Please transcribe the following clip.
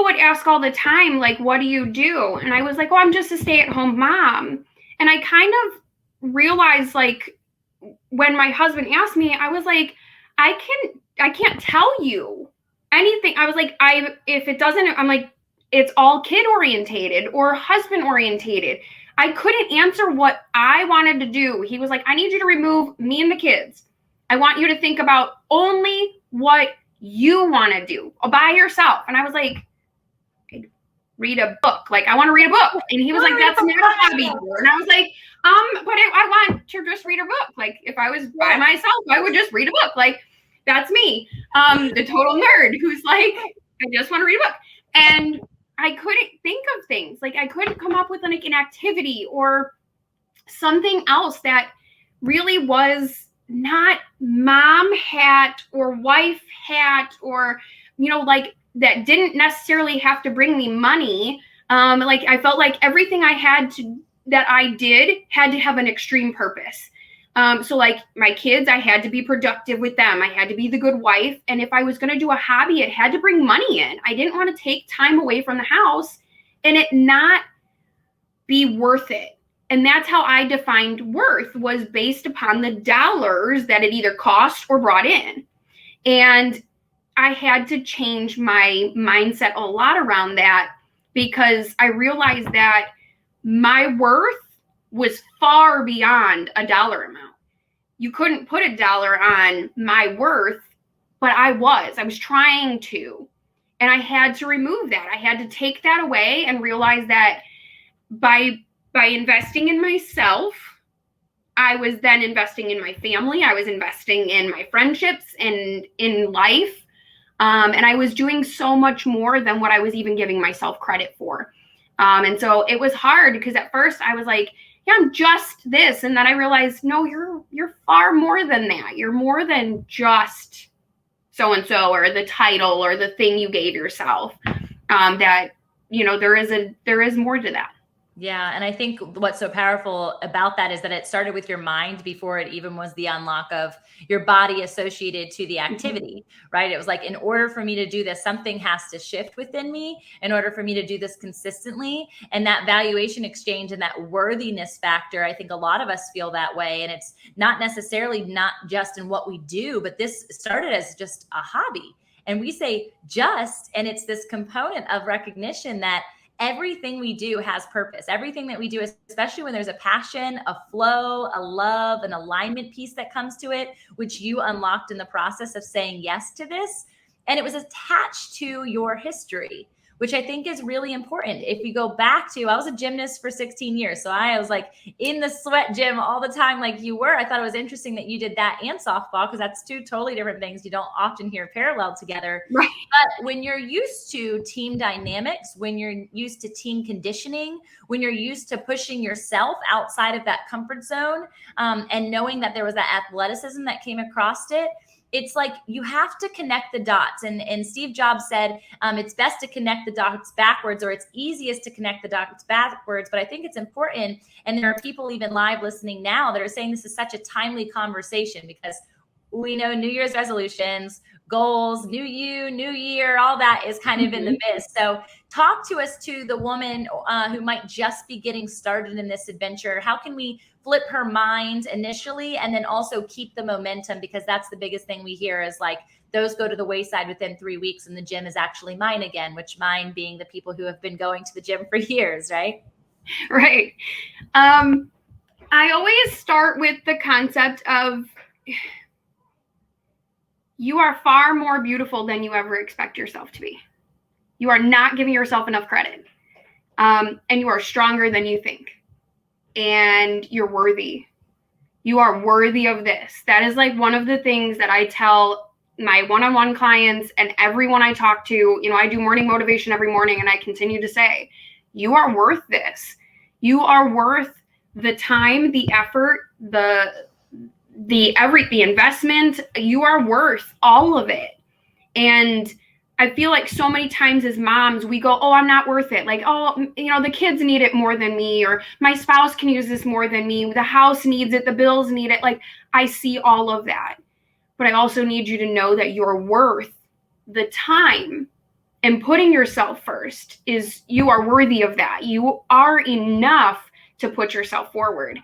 people would ask all the time, like, what do you do? And I was like, oh, I'm just a stay-at-home mom. And I kind of realized, like, when my husband asked me, I was like, I can't tell you anything. I was like, if it doesn't, I'm like, it's all kid orientated or husband orientated. I couldn't answer what I wanted to do. He was like, I need you to remove me and the kids. I want you to think about only what you want to do by yourself. And I was like, read a book. Like, I want to read a book. And he was like, that's not a hobby. And I was like, but I want to just read a book. Like, if I was by myself, I would just read a book. Like, that's me. The total nerd who's like, I just want to read a book. And I couldn't think of things. Like, I couldn't come up with like an activity or something else that really was not mom hat or wife hat or, like, that didn't necessarily have to bring me money. Like, I felt like everything that I did had to have an extreme purpose. So like my kids, I had to be productive with them. I had to be the good wife. And if I was going to do a hobby, it had to bring money in. I didn't want to take time away from the house and it not be worth it. And that's how I defined worth, was based upon the dollars that it either cost or brought in. And I had to change my mindset a lot around that, because I realized that my worth was far beyond a dollar amount. You couldn't put a dollar on my worth, but I was trying to, and I had to remove that. I had to take that away and realize that by investing in myself, I was then investing in my family. I was investing in my friendships and in life. And I was doing so much more than what I was even giving myself credit for. And so it was hard, because at first I was like, yeah, I'm just this. And then I realized, no, you're far more than that. You're more than just so-and-so or the title or the thing you gave yourself. That, there is more to that. Yeah. And I think what's so powerful about that is that it started with your mind before it even was the unlock of your body associated to the activity, right? It was like, in order for me to do this, something has to shift within me in order for me to do this consistently. And that valuation exchange and that worthiness factor, I think a lot of us feel that way. And it's not necessarily not just in what we do, but this started as just a hobby. And we say just, and it's this component of recognition that everything we do has purpose. Everything that we do, especially when there's a passion, a flow, a love, an alignment piece that comes to it, which you unlocked in the process of saying yes to this. And it was attached to your history, which I think is really important. If we go back to, I was a gymnast for 16 years. So I was like in the sweat gym all the time, like you were. I thought it was interesting that you did that and softball, because that's two totally different things you don't often hear parallel together. Right. But when you're used to team dynamics, when you're used to team conditioning, when you're used to pushing yourself outside of that comfort zone, and knowing that there was that athleticism that came across it, it's like you have to connect the dots. And Steve Jobs said, it's best to connect the dots backwards, or it's easiest to connect the dots backwards. But I think it's important. And there are people even live listening now that are saying this is such a timely conversation, because we know New Year's resolutions, goals, new you, new year, all that is kind of in the midst. So talk to us, to the woman who might just be getting started in this adventure. How can we flip her mind initially and then also keep the momentum? Because that's the biggest thing we hear is like, those go to the wayside within 3 weeks and the gym is actually mine again, which mine being the people who have been going to the gym for years, right? Right. I always start with the concept of, you are far more beautiful than you ever expect yourself to be. You are not giving yourself enough credit. And you are stronger than you think. And you're worthy. You are worthy of this. That is like one of the things that I tell my one-on-one clients and everyone I talk to. I do morning motivation every morning, and I continue to say, you are worth this. You are worth the time, the effort, the investment. You are worth all of it. And I feel like so many times as moms, we go, oh, I'm not worth it. Like, oh, the kids need it more than me, or my spouse can use this more than me. The house needs it. The bills need it. Like, I see all of that. But I also need you to know that you're worth the time and putting yourself first is, you are worthy of that. You are enough to put yourself forward.